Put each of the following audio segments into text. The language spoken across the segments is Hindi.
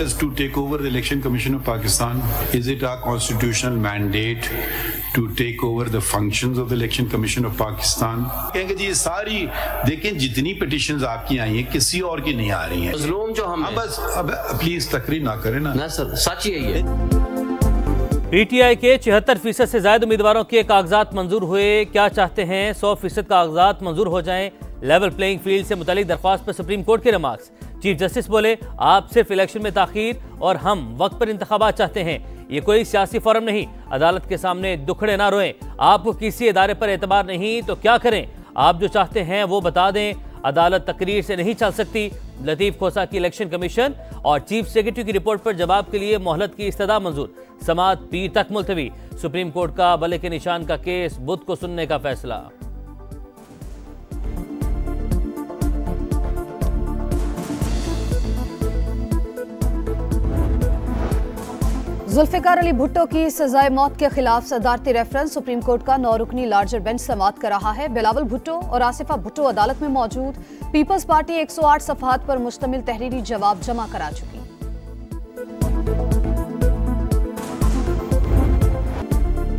us to take over the Election Commission of Pakistan? Is it our constitutional mandate to take over the functions of the Election Commission of Pakistan? कहेंगे जी सारी देखें जितनी पिटिशंस आपकी आई हैं किसी और की नहीं आ रही हैं। मजलूम जो हम बस अब प्लीज तकरीर ना करें ना सर, सच ही है ये। पीटीआई के 76% से ज्यादा उम्मीदवारों के कागजात मंजूर हुए। क्या चाहते हैं 100% कागजात मंजूर हो जाएं। लेवल प्लेइंग फील्ड से मुतालिक दरख्वास्त पर सुप्रीम कोर्ट के रिमार्क्स। चीफ जस्टिस बोले आप सिर्फ इलेक्शन में ताखीर और हम वक्त पर इंतखाबात चाहते हैं। ये कोई सियासी फोरम नहीं, अदालत के सामने दुखड़े ना रोएं। आपको किसी इदारे पर एतबार नहीं तो क्या करें? आप जो चाहते हैं वो बता दें। अदालत तकरीर से नहीं चल सकती। लतीफ खोसा की इलेक्शन कमीशन और चीफ सेक्रेटरी की रिपोर्ट पर जवाब के लिए मोहलत की इस्तदा मंजूर। समाअत पीर तक मुलतवी। सुप्रीम कोर्ट का बले के निशान का केस बुध को सुनने का फैसला। जुल्फिकार अली भुट्टो की सजाए मौत के खिलाफ सदारती रेफरेंस। सुप्रीम कोर्ट का 9 रुकनी लार्जर बेंच समाअत कर रहा है। बिलावल भुट्टो और आसिफा भुट्टो अदालत में मौजूद। पीपल्स पार्टी 108 सफहात पर मुश्तमिल तहरीरी जवाब जमा करा चुकी।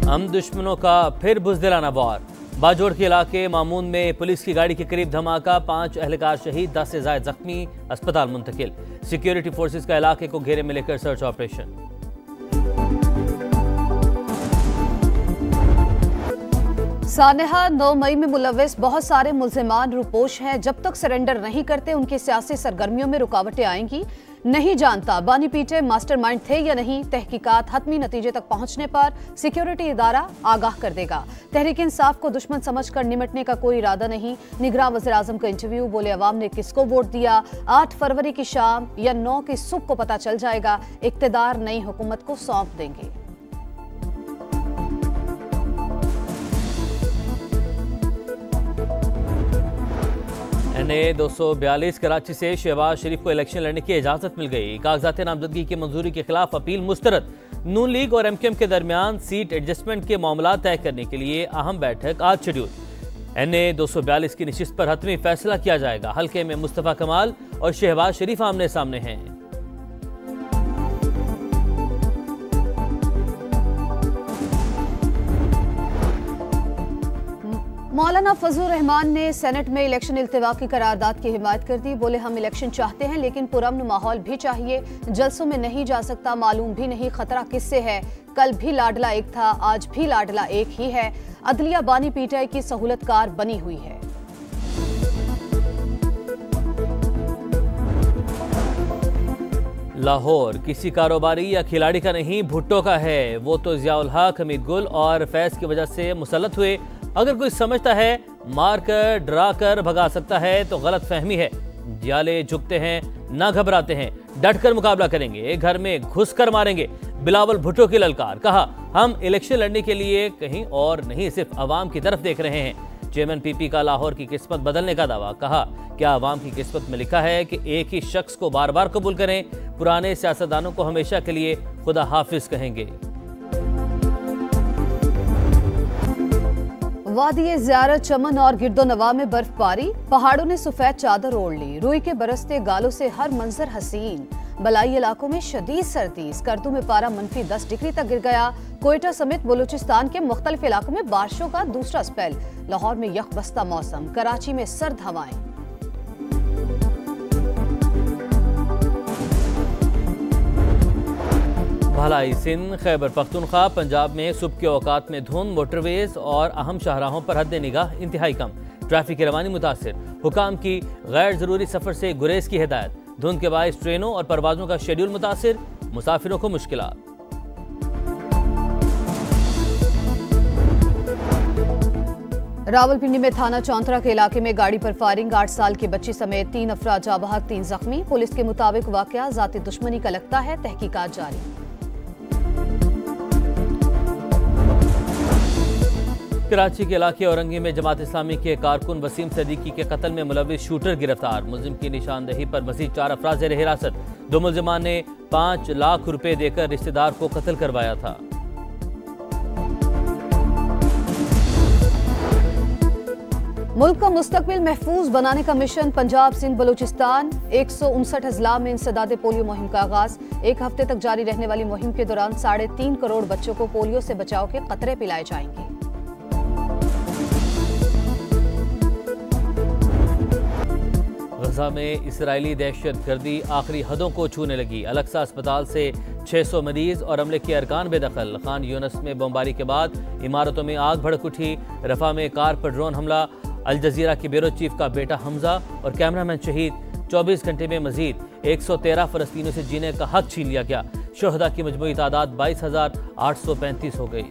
हम दुश्मनों का फिर बुज़दिलाना वार। बाजोड़ के इलाके मामून में पुलिस की गाड़ी के करीब धमाका, 5 अहलकार शहीद, 10 से ज्यादा जख्मी, अस्पताल मुंतकिल। सिक्योरिटी फोर्सेस का इलाके को घेरे में लेकर सर्च ऑपरेशन। सानेहा 9 मई में मुलव्वस बहुत सारे मुल्जिमान रुपोश हैं। जब तक सरेंडर नहीं करते उनकी सियासी सरगर्मियों में रुकावटें आएंगी। नहीं जानता बानी पीटे मास्टरमाइंड थे या नहीं। तहकीकात हतमी नतीजे तक पहुंचने पर सिक्योरिटी इदारा आगाह कर देगा। तहरीक इंसाफ को दुश्मन समझकर निमटने का कोई इरादा नहीं। निगरां वज़ीर आज़म का इंटरव्यू। बोले अवाम ने किसको वोट दिया 8 फरवरी की शाम या 9 की सुबह को पता चल जाएगा। इक़्तिदार नई हुकूमत को सौंप देंगे। NA 242 कराची से शहबाज शरीफ को इलेक्शन लड़ने की इजाजत मिल गई। कागजात नामजदगी की मंजूरी के खिलाफ अपील मुस्तरद। नून लीग और MKM के दरमियान सीट एडजस्टमेंट के मामला तय करने के लिए अहम बैठक आज शेड्यूल। NA 242 की नशिस्त पर हतमी फैसला किया जाएगा। हल्के में मुस्तफा कमाल और शहबाज शरीफ आमने सामने हैं। मौलाना फजलुर रहमान ने सेनेट में इलेक्शन इल्तिवा की करारदाद की हिमायत कर दी। बोले हम इलेक्शन चाहते हैं लेकिन पुरअमन माहौल भी चाहिए। जलसों में नहीं जा सकता, मालूम भी नहीं खतरा किससे है। कल भी लाडला एक था, आज भी लाडला एक ही है। अदलिया बानी पीटीआई की सहूलतकार बनी हुई है। लाहौर किसी कारोबारी या खिलाड़ी का नहीं, भुट्टो का है। वो तो जियाउल हक, हमीद गुल और फैज की वजह से मुसल्लत हुए। अगर कोई समझता है मार कर डरा कर भगा सकता है तो गलत फहमी है। जियाले झुकते हैं, ना घबराते हैं, डट कर मुकाबला करेंगे, घर में घुस कर मारेंगे। बिलावल भुट्टो की ललकार। कहा हम इलेक्शन लड़ने के लिए कहीं और नहीं, सिर्फ अवाम की तरफ देख रहे हैं। चेयरमैन PP का लाहौर की किस्मत बदलने का दावा। कहा क्या अवाम की किस्मत में लिखा है कि एक ही शख्स को बार बार कबूल करें? पुराने सियासतदानों को हमेशा के लिए खुदा हाफिज कहेंगे। वादी ज़ियारत, चमन और गिरदोनवा में बर्फबारी। पहाड़ों ने सफेद चादर ओढ़ ली। रुई के बरसते गालों से हर मंजर हसीन। बलाई इलाकों में शदीद सर्दी। स्कर्दू में पारा -10 डिग्री तक गिर गया। कोयटा समेत बलूचिस्तान के मुख्तलिफ इलाकों में बारिशों का दूसरा स्पेल। लाहौर में यख बस्ता मौसम, कराची में सर्द हवाएं। भलाई सिंध, खैबर पख्तूनख्वा, पंजाब में सुबह के औकात में धुंध, मोटरवेज और अहम शाहराहों पर हद निगाह इंतहाई कम। ट्रैफिक की रवानी मुतासिर। हुकाम की गैर जरूरी सफर से गुरेज की हिदायत। धुंध के बायस ट्रेनों और परवाजों का शेड्यूल मुतासिर, मुसाफिरों को मुश्किलात। रावलपिंडी में थाना चौंतरा के इलाके में गाड़ी पर फायरिंग। 8 साल की बच्ची समेत 3 अफराद जाँ बहक, 3 जख्मी। पुलिस के मुताबिक वाकया जाती दुश्मनी का लगता है, तहकीकात जारी। कराची के इलाके औरंगी में जमात इस्लामी के कारकुन वसीम सदीकी के कत्ल में मुलविस शूटर गिरफ्तार। मुलजिम की निशानदही पर मजीद 4 अफराद ज़ेर हिरासत। 2 मुलजिमान ने 5 लाख रुपए देकर रिश्तेदार को कत्ल करवाया था। मुल्क का मुस्तकबिल महफूज बनाने का मिशन पंजाब सिंध बलूचिस्तान 159 अजला में इंसदाद पोलियो मुहिम का आगाज। एक हफ्ते तक जारी रहने वाली मुहिम के दौरान 3.5 करोड़ बच्चों को पोलियो से बचाव के कतरे पिलाए जाएंगे। गजा में इसराइली दहशतगर्दी आखिरी हदों को छूने लगी। अलक्सा अस्पताल से 600 मरीज और अमले के अरकान बेदखल। खान यूनस में बमबारी के बाद इमारतों में आग भड़क उठी। रफा में कार पर ड्रोन हमला। अल जजीरा के ब्यूरो चीफ का बेटा हमजा और कैमरामैन शहीद। 24 घंटे में मजीद 113 फलस्तीनियों से जीने का हक छीन लिया गया। शुहदा की मजमूई तादाद 22,835 हो गई।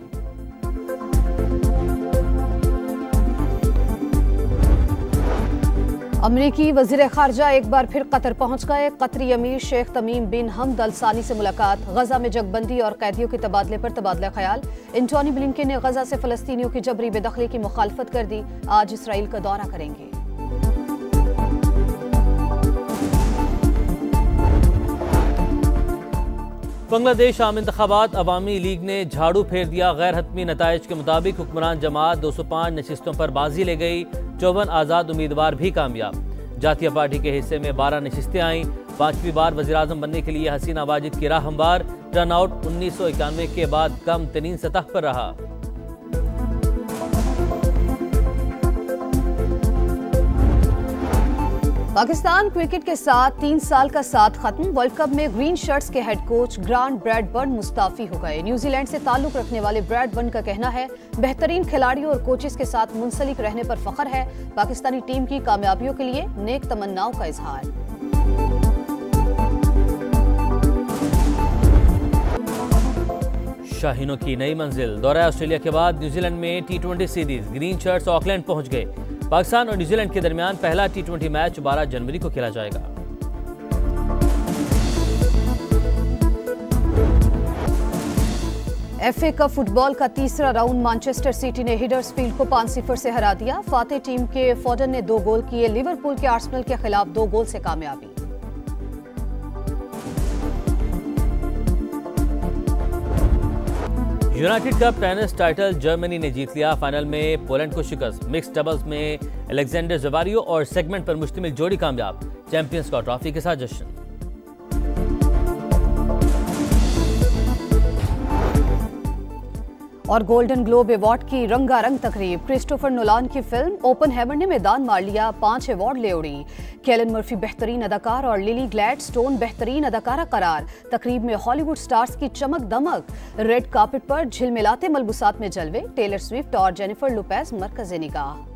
अमरीकी वजीर खारजा एक बार फिर कतर पहुंच गए। कतरी अमीर शेख तमीम बिन हमद अल सानी से मुलाकात। गजा में जगबंदी और कैदियों के तबादले पर तबादला ख्याल। एंटोनी ब्लिंकन ने गजा से फलस्तीनियों की जबरी बेदखली की मुखालफत कर दी। आज इसराइल का दौरा करेंगे। बांग्लादेश आम इंतखाबात अवामी लीग ने झाड़ू फेर दिया। गैर हतमी नताइज के मुताबिक हुक्मरान जमात 205 नशिस्तों पर बाजी ले गई। 54 आज़ाद उम्मीदवार भी कामयाब। जातीय पार्टी के हिस्से में 12 नशिस्तें आईं। 5वीं बार वज़ीर-ए-आज़म बनने के लिए हसीना वाजिद की राह हमवार। टर्नआउट 1991 के बाद कम तरीन सतह पर रहा। पाकिस्तान क्रिकेट के साथ 3 साल का साथ खत्म। वर्ल्ड कप में ग्रीन शर्ट्स के head coach grant Bradburn Mustafi हो गए। न्यूजीलैंड से ताल्लुक रखने वाले ब्रैडबर्न का कहना है बेहतरीन खिलाड़ियों और कोचेस के साथ मुंसलिक रहने पर फख्र है। पाकिस्तानी टीम की कामयाबियों के लिए नेक तमन्नाओं का इजहार। शाहीनों की नई मंजिल। दौरा ऑस्ट्रेलिया के बाद न्यूजीलैंड में T20 series. Green shirts Auckland पहुंच गए। पाकिस्तान और न्यूजीलैंड के दरमियान पहला T20 मैच 12 जनवरी को खेला जाएगा। FA कप फुटबॉल का तीसरा राउंड मैनचेस्टर सिटी ने हिडर्सफील्ड को 5-0 से हरा दिया। फातेह टीम के फोर्डन ने 2 गोल किए। लिवरपूल के आर्सेनल के खिलाफ 2 गोल से कामयाबी। United cup tennis title Germany ने जीत लिया। फाइनल में पोलैंड को शिकस्त। मिक्स्ड डबल्स में अलेक्जेंडर ज़वारियो और सेगमेंट पर मुश्तमिल जोड़ी कामयाब। चैंपियंस का ट्रॉफी के साथ जश्न। और गोल्डन ग्लोब अवार्ड की रंगारंग तकरीब। क्रिस्टोफर नोलान की फिल्म ओपनहेमर ने मैदान मार लिया। 5 अवार्ड ले उड़ी। केलन मर्फी बेहतरीन अदाकार और लिली ग्लैडस्टोन बेहतरीन अदाकारा करार। तकरीब में हॉलीवुड स्टार्स की चमक दमक। रेड कार्पेट पर झिलमिलाते मलबूसात में जलवे। टेलर स्विफ्ट और जेनिफर लोपेज मरकज़े निगाह।